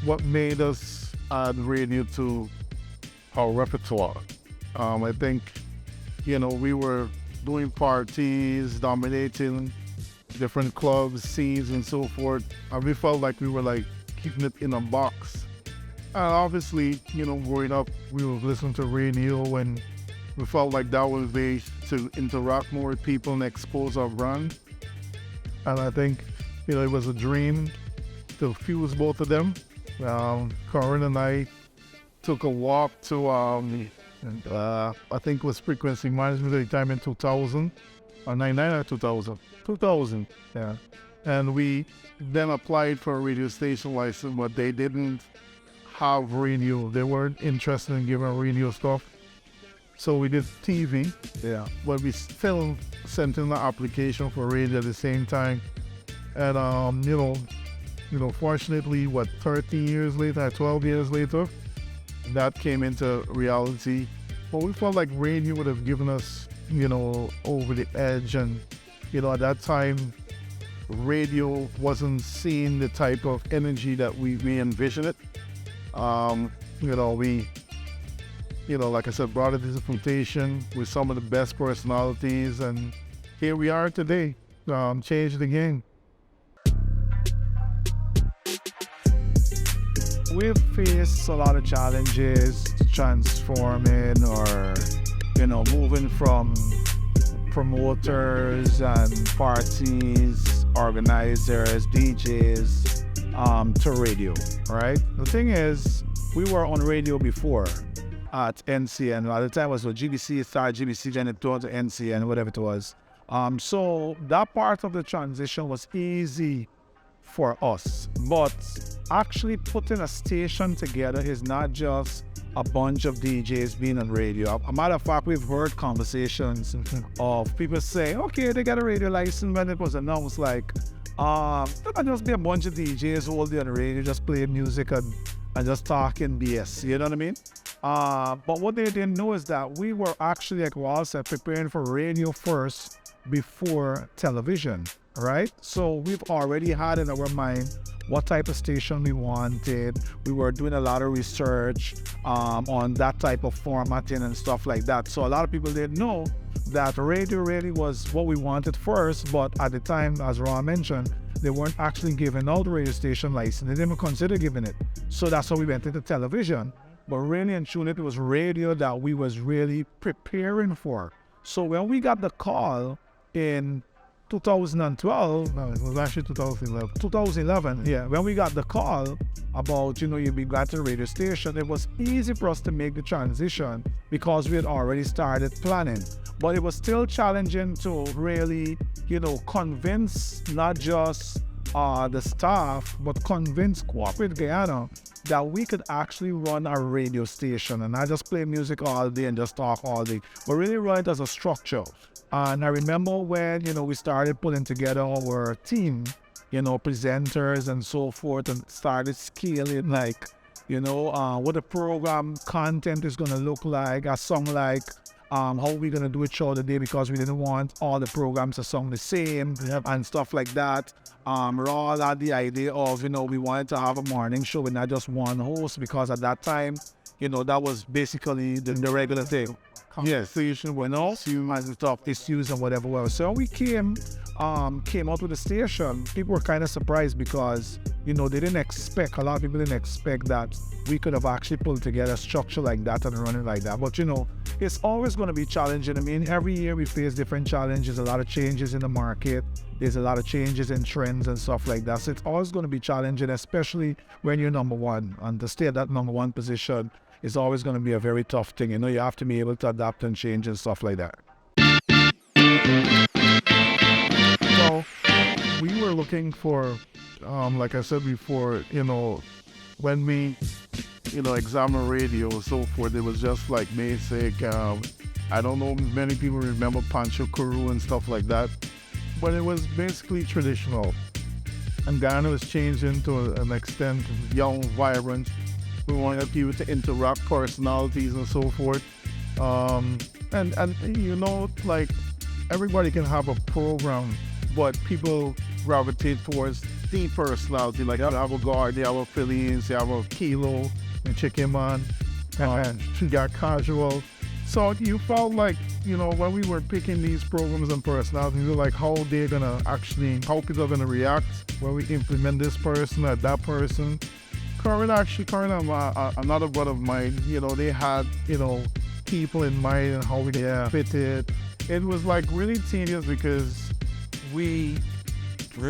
what made us add radio to our repertoire. I think, we were doing parties, dominating different clubs, scenes, and so forth. And we felt like we were like keeping it in a box. And obviously, growing up, we would listen to radio, and we felt like that was a way to interact more with people and expose our brand. And I think, it was a dream to fuse both of them. Corinne and I took a walk to, I think it was frequency management at the time in 2000, or 99 or 2000? 2000, yeah. And we then applied for a radio station license, but they didn't have radio. They weren't interested in giving radio stuff. So we did TV, yeah. But we still sent in the application for radio at the same time. And, fortunately, 13 years later, 12 years later, that came into reality. But we felt like radio would have given us, over the edge. And, at that time, radio wasn't seeing the type of energy that we envisioned it. We, like I said, brought it to the presentation with some of the best personalities, and here we are today, changed the game. We've faced a lot of challenges transforming or, moving from promoters and parties, organizers, DJs, to radio, right? The thing is, we were on radio before at NCN. At the time it was GBC, started GBC, then it turned to NCN, whatever it was. So that part of the transition was easy for us. But actually putting a station together is not just a bunch of DJs being on radio. A matter of fact, we've heard conversations of people say, okay, they got a radio license. When it was announced, like, it might just be a bunch of DJs holding on the radio, just playing music and just talking BS, you know what I mean? But what they didn't know is that we were actually, like Wal said, preparing for radio first before television, right? So we've already had in our mind what type of station we wanted. We were doing a lot of research on that type of formatting and stuff like that. So a lot of people didn't know that radio really was what we wanted first, but at the time, as Ra mentioned, they weren't actually giving out the radio station license. They didn't even consider giving it. So that's how we went into television. But really and truly, it was radio that we was really preparing for. So when we got the call in 2012, no, it was actually 2011. 2011, yeah. When we got the call about, you'd be glad to the radio station, it was easy for us to make the transition because we had already started planning. But it was still challenging to really, convince not just the staff, but convince corporate Guyana that we could actually run a radio station and not just play music all day and just talk all day, but really run it as a structure. And I remember when, we started putting together our team, presenters and so forth, and started scaling, like, what the program content is going to look like, a song like, how we're going to do it throughout the day, because we didn't want all the programs to sound the same and stuff like that. Raw had the idea of, we wanted to have a morning show with not just one host, because at that time, that was basically the regular thing. Yeah, station went off, and stuff, issues and whatever. So we came out with the station. People were kind of surprised because, they didn't expect, a lot of people didn't expect that we could have actually pulled together a structure like that and run it like that. But, it's always going to be challenging. I mean, every year we face different challenges, a lot of changes in the market. There's a lot of changes in trends and stuff like that. So it's always going to be challenging, especially when you're number one. And to stay at that number one position is always going to be a very tough thing. You have to be able to adapt and change and stuff like that. So we were looking for, like I said before, when we, examine radio and so forth, it was just like basic. I don't know, many people remember Pancho Kuru and stuff like that, but it was basically traditional. And Ghana was changing to an extent, young, vibrant. We wanted people to interact, personalities and so forth. And like everybody can have a program, but people gravitate towards the personality. Like you have a guard, you have a Phillies, you have a Kilo, and Chicken Man, and you got casual. So you felt like, when we were picking these programs and personalities, we were like, how they're gonna how people are gonna react when we implement this person or that person. Current, another brother of mine, they had, people in mind and how we fit it. It was like really tedious because we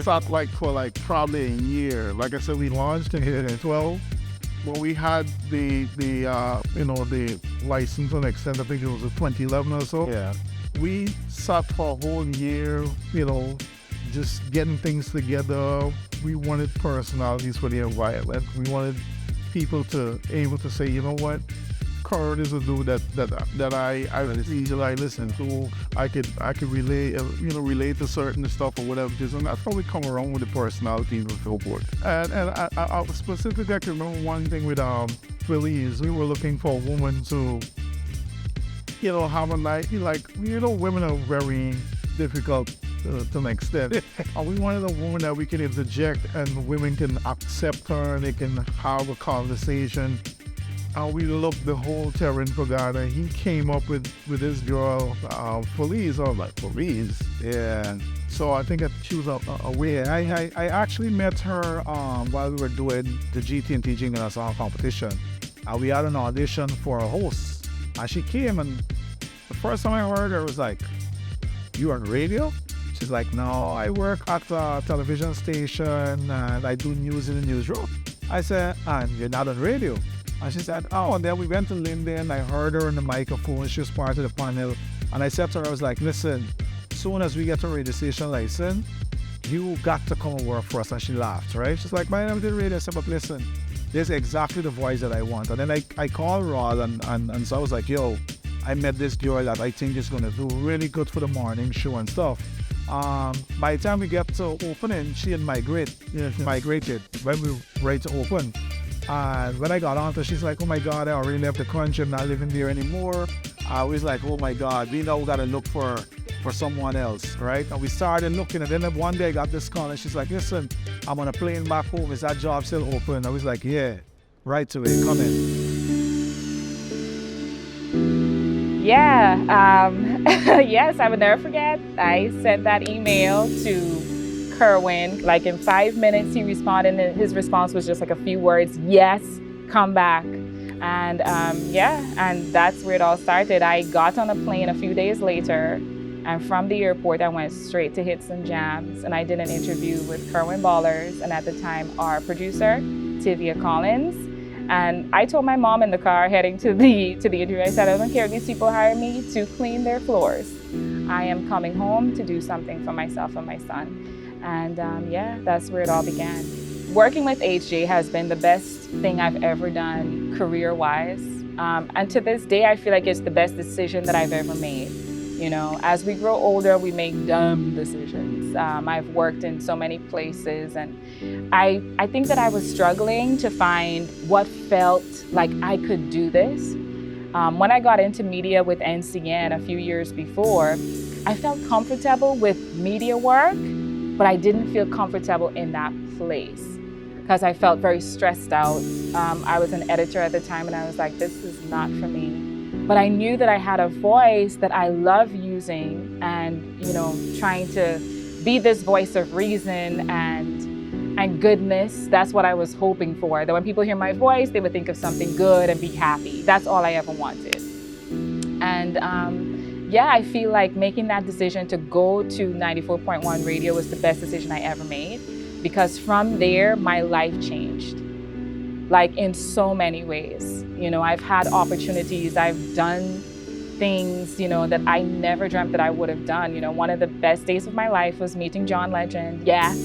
sat like for like probably a year. Like I said, we launched in 2012. But we had the license and extent, I think it was 2011 or so. Yeah. We sat for a whole year, just getting things together. We wanted personalities for the environment. We wanted people to able to say, you know what, Kurt is a dude that I listen to. I could relate to certain stuff or whatever it is, and that's how we come around with the personality and so forth. And I specifically, I can remember one thing with Phillies. We were looking for a woman to, have a night. Women are very difficult to an extent. And we wanted a woman that we can interject and women can accept her and they can have a conversation. And we looked the whole terrain for God, and he came up with this girl, Feliz. I was like, Feliz? Yeah. So I think that she was away. I actually met her while we were doing the GT&T Jingle and Song competition. And we had an audition for a host. And she came, and the first time I heard her, I was like, you on radio? She's like, no, I work at a television station, and I do news in the newsroom. I said, and you're not on radio? And she said, oh, and then we went to Linden. I heard her on the microphone. She was part of the panel. And I said to her, I was like, listen, soon as we get a radio station license, you got to come and work for us. And she laughed, right? She's like, my name is the radio. I said, but listen, this is exactly the voice that I want. And then I called Rod, and so I was like, yo, I met this girl that I think is going to do really good for the morning show and stuff. By the time we get to opening, she had migrated when we were ready to open. And when I got on to her, she's like, oh my God, I already left the country. I'm not living there anymore. I was like, oh my God, we now got to look for someone else, right? And we started looking, and then one day I got this call, and she's like, listen, I'm on a plane back home. Is that job still open? I was like, yeah, right away, come in. Yeah, yes, I would never forget. I sent that email to Kerwin. Like in 5 minutes, he responded, and his response was just like a few words, yes, come back. And and that's where it all started. I got on a plane a few days later, and from the airport, I went straight to Hits and Jams, and I did an interview with Kerwin Ballers, and at the time, our producer, Tivia Collins. And I told my mom in the car heading to the interview, I said, I don't care if these people hire me to clean their floors. I am coming home to do something for myself and my son. And that's where it all began. Working with HJ has been the best thing I've ever done career-wise. And to this day, I feel like it's the best decision that I've ever made. As we grow older, we make dumb decisions. I've worked in so many places, and I think that I was struggling to find what felt like I could do this. When I got into media with NCN a few years before, I felt comfortable with media work, but I didn't feel comfortable in that place because I felt very stressed out. I was an editor at the time, and I was like, this is not for me. But I knew that I had a voice that I love using and, trying to be this voice of reason and goodness. That's what I was hoping for. That when people hear my voice, they would think of something good and be happy. That's all I ever wanted. And I feel like making that decision to go to 94.1 radio was the best decision I ever made, because from there, my life changed. Like in so many ways. I've had opportunities, I've done things, that I never dreamt that I would have done. One of the best days of my life was meeting John Legend. Yes,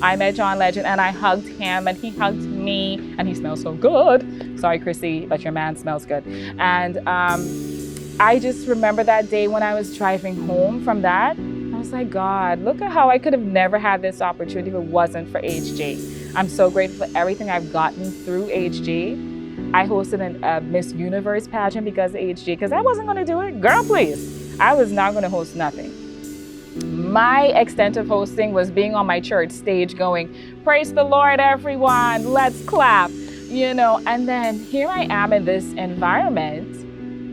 I met John Legend, and I hugged him, and he hugged me, and he smells so good. Sorry, Chrissy, but your man smells good. And I just remember that day when I was driving home from that. I was like, God, look at how I could have never had this opportunity if it wasn't for HJ. I'm so grateful for everything I've gotten through HJ. I hosted a Miss Universe pageant because of HJ, because I wasn't going to do it. Girl, please. I was not going to host nothing. My extent of hosting was being on my church stage going, praise the Lord, everyone, let's clap, and then here I am in this environment,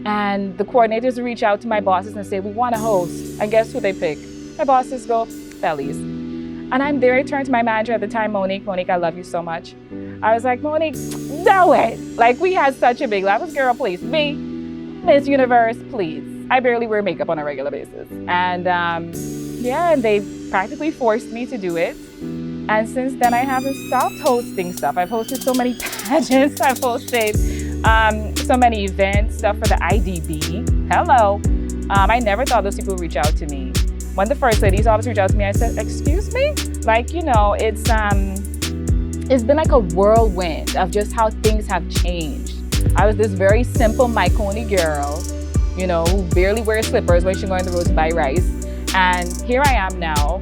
and the coordinators reach out to my bosses and say, we want to host. And guess who they pick? My bosses go, Bellies. And I'm there. I turned to my manager at the time, Monique. Monique, I love you so much. I was like, Monique, do it. Like, we had such a big laugh. I was, girl, please, me, Miss Universe, please. I barely wear makeup on a regular basis. And and they practically forced me to do it. And since then, I haven't stopped hosting stuff. I've hosted so many pageants. I've hosted so many events, stuff for the IDB. Hello. I never thought those people would reach out to me. When the first lady's office reached out to me, I said, excuse me? Like, it's been like a whirlwind of just how things have changed. I was this very simple Myconi girl, who barely wears slippers when she's going to the road to buy rice. And here I am now,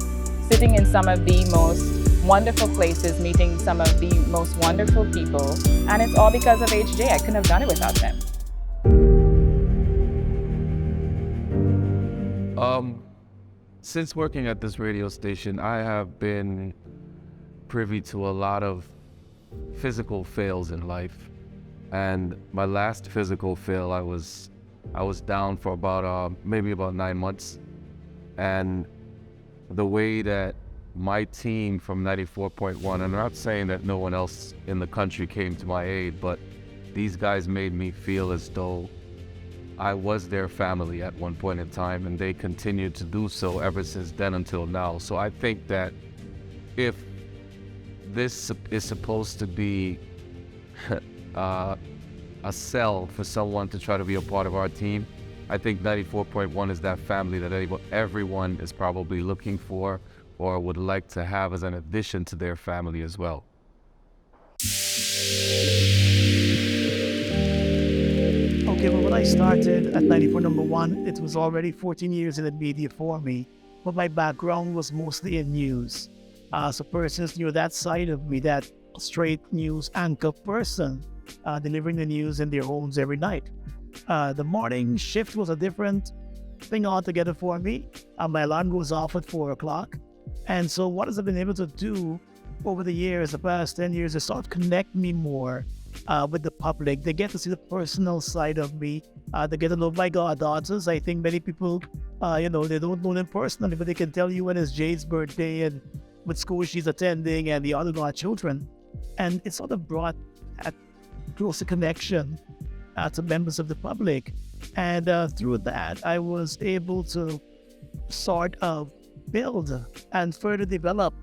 sitting in some of the most wonderful places, meeting some of the most wonderful people. And it's all because of HJ. I couldn't have done it without them. Since working at this radio station, I have been privy to a lot of physical fails in life. And my last physical fail, I was down for maybe about 9 months. And the way that my team from 94.1, and I'm not saying that no one else in the country came to my aid, but these guys made me feel as though I was their family at one point in time, and they continued to do so ever since then until now. So I think that if this is supposed to be a sell for someone to try to be a part of our team, I think 94.1 is that family that everyone is probably looking for or would like to have as an addition to their family as well. Okay, well, when I started at 94 number one, it was already 14 years in the media for me, but my background was mostly in news. So persons knew that side of me, that straight news anchor person, delivering the news in their homes every night. The morning shift was a different thing altogether for me. My alarm goes off at 4 o'clock. And so what has I been able to do over the years, the past 10 years, is sort of connect me more with the public. They get to see the personal side of me. They get to know my goddaughters. I think many people, they don't know them personally, but they can tell you when it's Jade's birthday and what school she's attending and the other godchildren. And it sort of brought a closer connection to members of the public. And through that, I was able to sort of build and further develop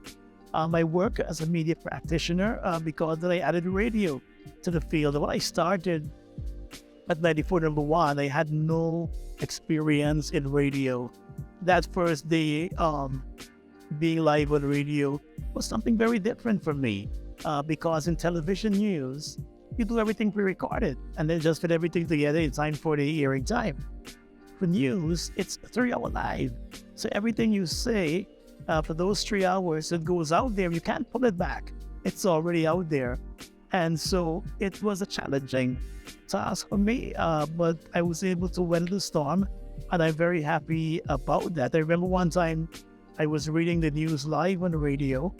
my work as a media practitioner because then I added radio to the field. When I started at 94 number one, I had no experience in radio. That first day being live on radio was something very different for me because in television news, you do everything pre-recorded and then just fit everything together in time for the airing time. For news, it's 3 hour live. So everything you say for those 3 hours, it goes out there. You can't pull it back. It's already out there. And so it was a challenging task for me, but I was able to weather the storm, and I'm very happy about that. I remember one time I was reading the news live on the radio,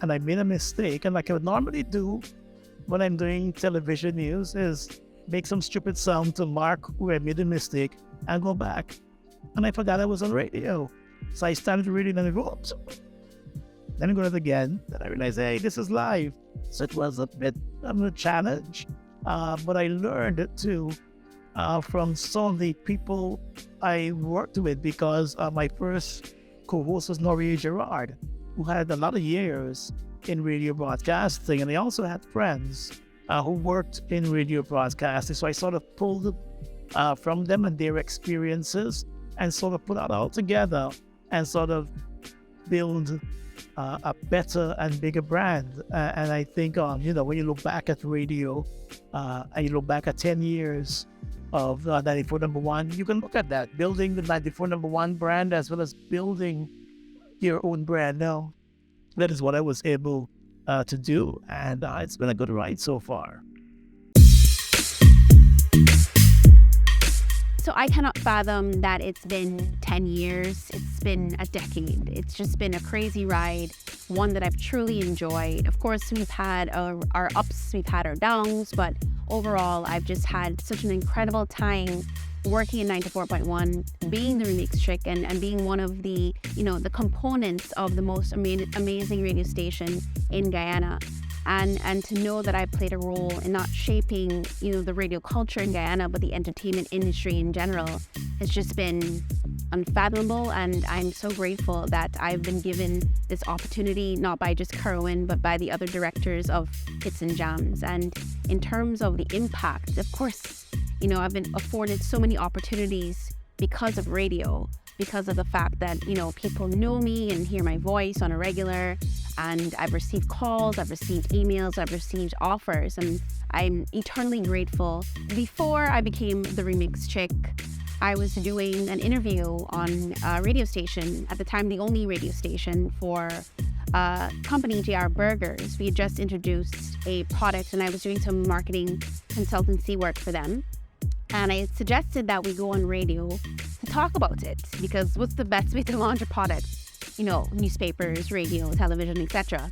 and I made a mistake. And like I would normally do when I'm doing television news is make some stupid sound to mark where I made a mistake and go back. And I forgot I was on radio. So I started reading and I go, oops. Then I go it again. Then I realized, hey, this is live. So it was a bit of a challenge. But I learned too from some of the people I worked with because my first co-host was Norier Gerard, who had a lot of years in radio broadcasting. And I also had friends who worked in radio broadcasting. So I sort of pulled from them and their experiences and sort of put that all together and sort of build a better and bigger brand. And I think, when you look back at radio and you look back at 10 years of 94 number one, you can look at that, building the 94 number one brand as well as building your own brand. Now, that is what I was able to do. And it's been a good ride so far. So I cannot fathom that it's been 10 years. It's been a decade. It's just been a crazy ride, one that I've truly enjoyed. Of course, we've had our ups, we've had our downs, but overall, I've just had such an incredible time working in 94.1, being the remix chick, and being one of the, the components of the most amazing radio station in Guyana. And to know that I played a role in not shaping, the radio culture in Guyana, but the entertainment industry in general, has just been unfathomable. And I'm so grateful that I've been given this opportunity, not by just Kerwin, but by the other directors of Hits and Jams. And in terms of the impact, of course, I've been afforded so many opportunities because of radio, because of the fact that, people know me and hear my voice on a regular, and I've received calls, I've received emails, I've received offers, and I'm eternally grateful. Before I became the remix chick, I was doing an interview on a radio station, at the time the only radio station for company JR Burgers. We had just introduced a product and I was doing some marketing consultancy work for them. And I suggested that we go on radio to talk about it, because what's the best way to launch a product? Newspapers, radio, television, etc.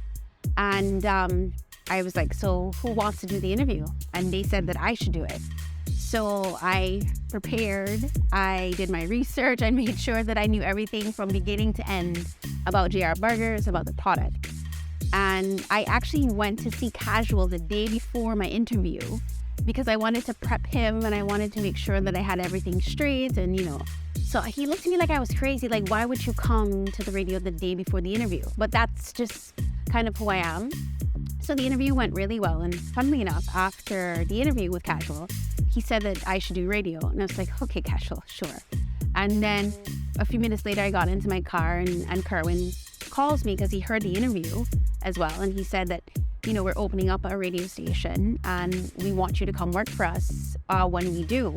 And I was like, so who wants to do the interview? And they said that I should do it. So I prepared, I did my research, I made sure that I knew everything from beginning to end about JR Burgers, about the product. And I actually went to see Casual the day before my interview, because I wanted to prep him and I wanted to make sure that I had everything straight. And, so he looked at me like I was crazy. Like, why would you come to the radio the day before the interview? But that's just kind of who I am. So the interview went really well. And funnily enough, after the interview with Casual, he said that I should do radio. And I was like, okay, Casual, sure. And then a few minutes later, I got into my car and Kerwin calls me because he heard the interview as well. And he said that, we're opening up a radio station and we want you to come work for us when we do.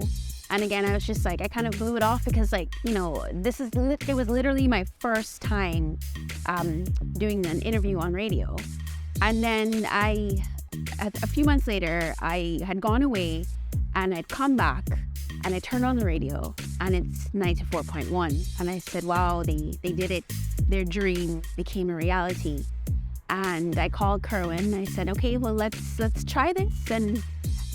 And again, I was just like, I kind of blew it off because it was literally my first time doing an interview on radio. And then a few months later, I had gone away and I'd come back and I turned on the radio and it's 94.1. And I said, wow, they did it. Their dream became a reality. And I called Kerwin. I said, okay, well, let's try this.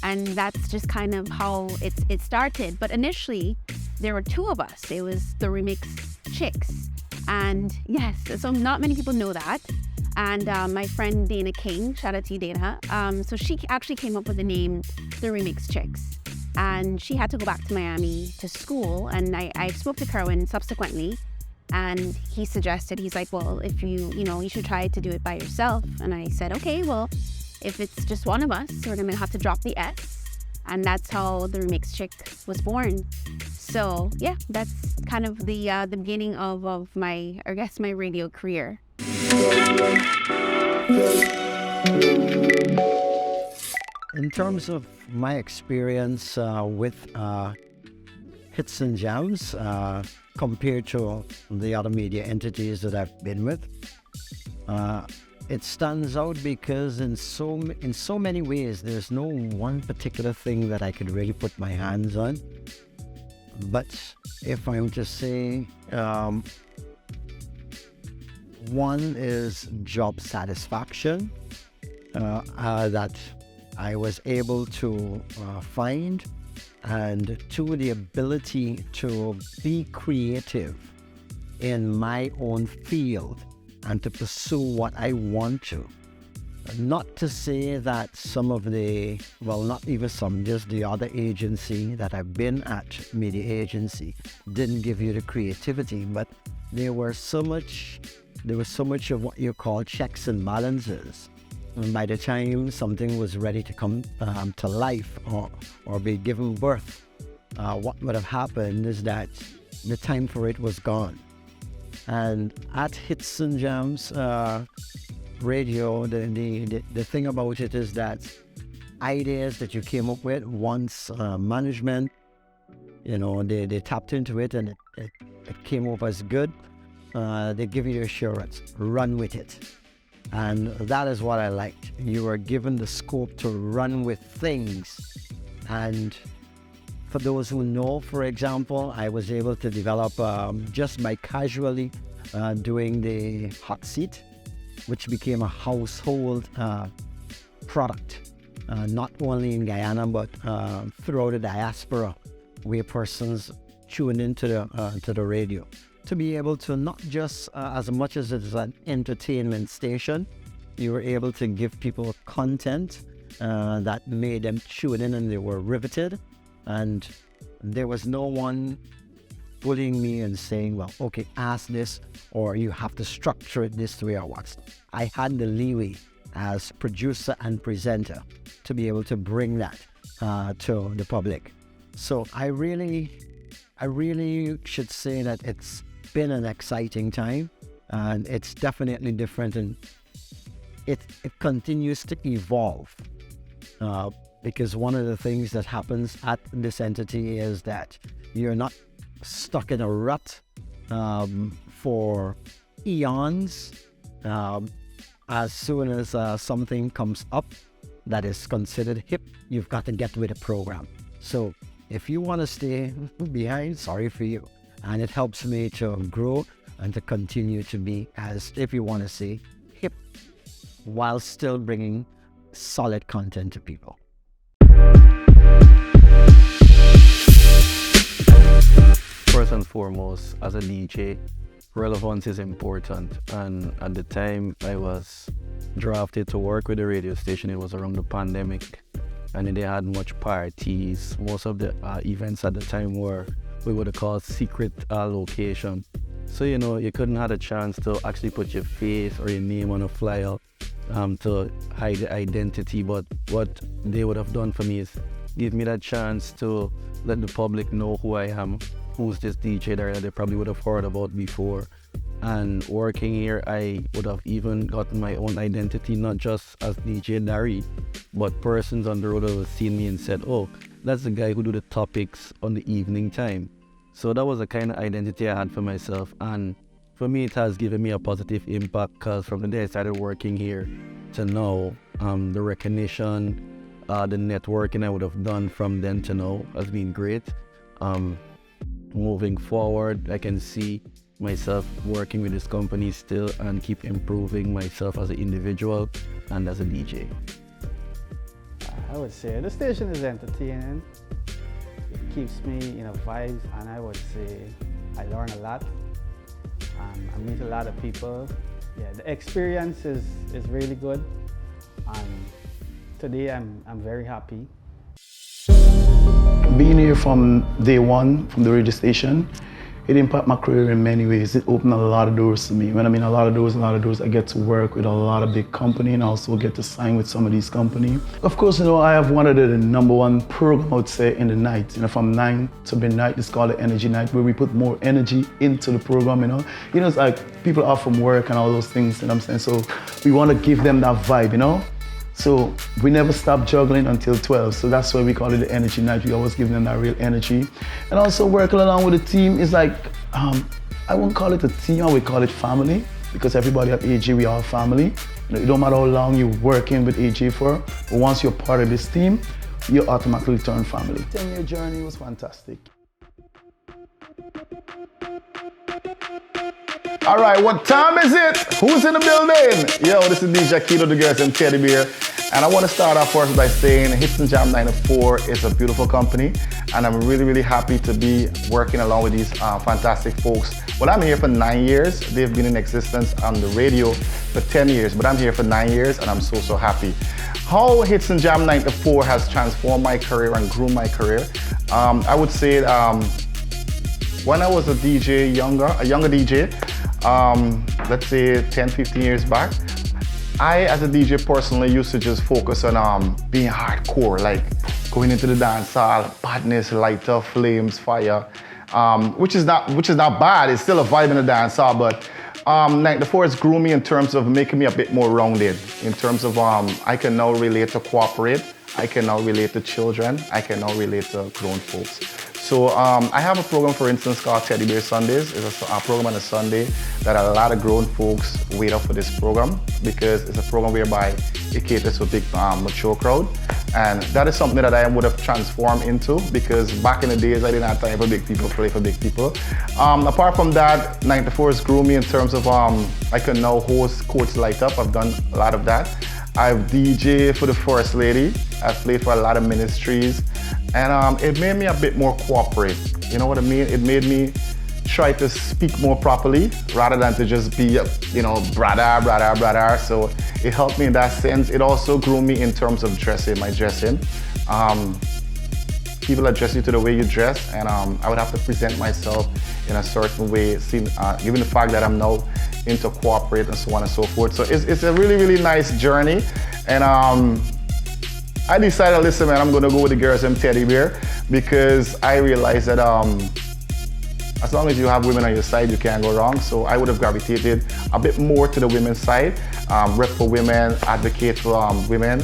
And that's just kind of how it started. But initially, there were two of us. It was the Remix Chicks. And yes, so not many people know that. And my friend Dana King, shout out to you, Dana. So she actually came up with the name the Remix Chicks. And she had to go back to Miami to school. And I spoke to Kerwin subsequently. And he suggested, he's like, well, if you should try to do it by yourself. And I said, okay, well, if it's just one of us, we're going to have to drop the S. And that's how the Remix Chick was born. So yeah, that's kind of the beginning of my radio career. In terms of my experience with Hits and Jams, compared to the other media entities that I've been with, it stands out because in so many ways, there's no one particular thing that I could really put my hands on. But if I'm to say, one is job satisfaction that I was able to find, and two, the ability to be creative in my own field and to pursue what I want to. Not to say that some of the, well, not even some, just the other agency that I've been at, media agency, didn't give you the creativity, but there was so much of what you call checks and balances. And by the time something was ready to come to life or be given birth, what would have happened is that the time for it was gone. And at Hits and Jams radio, the thing about it is that ideas that you came up with, once management, they tapped into it and it came up as good, they give you the assurance, run with it. And that is what I liked. You were given the scope to run with things and For those who know, for example, I was able to develop just by casually doing the hot seat, which became a household product, not only in Guyana, but throughout the diaspora, where persons tune into the radio. To be able to not just, as much as it is an entertainment station, you were able to give people content that made them tune in and they were riveted. And there was no one bullying me and saying, well, okay, ask this, or you have to structure it this way or what. I had the leeway as producer and presenter to be able to bring that to the public. So I really should say that it's been an exciting time, and it's definitely different, and it continues to evolve. Because one of the things that happens at this entity is that you're not stuck in a rut for eons. As soon as something comes up that is considered hip, you've got to get with the program. So if you want to stay behind, sorry for you. And it helps me to grow and to continue to be, as if you want to say, hip, while still bringing solid content to people. First and foremost, as a DJ, relevance is important. And at the time I was drafted to work with the radio station, it was around the pandemic, and they had much parties. Most of the events at the time were we would have called secret location. So, you know, you couldn't have a chance to actually put your face or your name on a flyer to hide the identity. But what they would have done for me is give me that chance to let the public know who I am, who's this DJ that they probably would have heard about before. And working here, I would have even gotten my own identity, not just as DJ Larry, but persons on the road would have seen me and said, oh, that's the guy who do the topics on the evening time. So that was the kind of identity I had for myself. And for me, it has given me a positive impact, because from the day I started working here to now, the recognition, the networking I would have done from then to now has been great. Moving forward, I can see myself working with this company still and keep improving myself as an individual and as a DJ. I would say the station is entertaining. It keeps me in a vibe, and I would say I learn a lot. I meet a lot of people. Yeah, the experience is really good, and today I'm very happy. Being here from day one, from the radio station, it impacted my career in many ways. It opened a lot of doors to me. When I mean a lot of doors, I get to work with a lot of big companies and also get to sign with some of these companies. Of course, you know, I have one of the number one program, I would say, in the night. You know, from 9 to midnight, it's called the Energy Night, where we put more energy into the program, you know. You know, it's like people are from work and all those things, you know what I'm saying? So we want to give them that vibe, you know. So we never stop juggling until 12. So that's why we call it the Energy Night. We always give them that real energy. And also working along with the team is like, I won't call it a team, I would call it family, because everybody at AJ, we are family. You know, it don't matter how long you're working with AJ for, but once you're part of this team, you automatically turn family. 10-year journey was fantastic. All right, what time is it? Who's in the building? Yo, this is DJ Keto, the girls and Teddy Bear. And I want to start off first by saying Hits and Jam 94 is a beautiful company. And I'm really, really happy to be working along with these fantastic folks. Well, I'm here for 9 years. They've been in existence on the radio for 10 years, but I'm here for 9 years and I'm so happy. How Hits and Jam 94 has transformed my career and grew my career. I would say when I was a DJ, a younger DJ, let's say 10, 15 years back, I, as a DJ personally, used to just focus on being hardcore, like going into the dance hall, badness, lighter, flames, fire, which is not bad. It's still a vibe in the dance hall, but 94 has grew me in terms of making me a bit more rounded. In terms of I can now relate to corporate, I can now relate to children, I can now relate to grown folks. So I have a program, for instance, called Teddy Bear Sundays. It's a program on a Sunday that a lot of grown folks wait up for this program, because it's a program whereby it caters to a big mature crowd. And that is something that I would have transformed into, because back in the days I didn't have time for big people, play for big people. Apart from that, 94 has grew me in terms of I can now host Coach Light Up. I've done a lot of that. I've DJ for the First Lady. I've played for a lot of ministries. And it made me a bit more corporate. You know what I mean? It made me try to speak more properly rather than to just be, you know, brother. So it helped me in that sense. It also grew me in terms of dressing, my dressing. People address you to the way you dress, and I would have to present myself in a certain way, given the fact that I'm now into corporate and so on and so forth. So it's a really, really nice journey. And I decided, listen, man, I'm gonna go with the girls and teddy bear, because I realized that as long as you have women on your side, you can't go wrong. So I would have gravitated a bit more to the women's side, rep for women, advocate for women.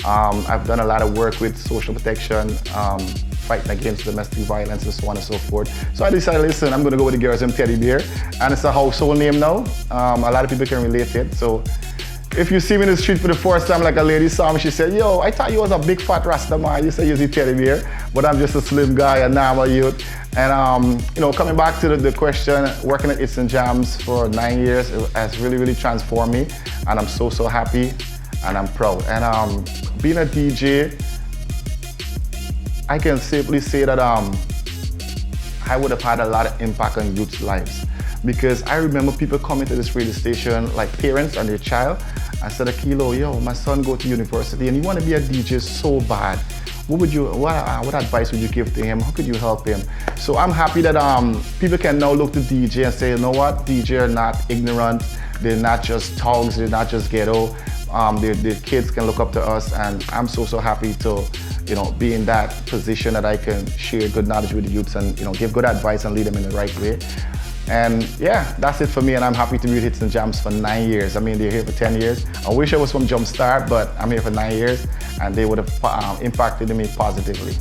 I've done a lot of work with social protection, fighting against domestic violence and so on and so forth. So I decided, listen, I'm gonna go with the girls and teddy bear. And it's a household name now. A lot of people can relate to it. So if you see me in the street for the first time, like a lady saw me, she said, yo, I thought you was a big fat Rasta man. You said you're the teddy bear, but I'm just a slim guy, a normal youth. And you know, coming back to the question, working at It's and Jams for 9 years, it has really, really transformed me. And I'm so, so happy, and I'm proud. And being a DJ, I can safely say that I would have had a lot of impact on youth's lives. Because I remember people coming to this radio station, like parents and their child, and said, Akilo, yo, my son go to university and he want to be a DJ so bad. What advice would you give to him? How could you help him? So I'm happy that people can now look to DJ and say, you know what, DJ are not ignorant. They're not just thugs, they're not just ghetto. The kids can look up to us, and I'm so, so happy to, you know, be in that position that I can share good knowledge with the youths and, you know, give good advice and lead them in the right way. And yeah, that's it for me, and I'm happy to be with Hits and Jams for 9 years. I mean, they're here for 10 years. I wish I was from Jumpstart, but I'm here for 9 years, and they would have impacted me positively.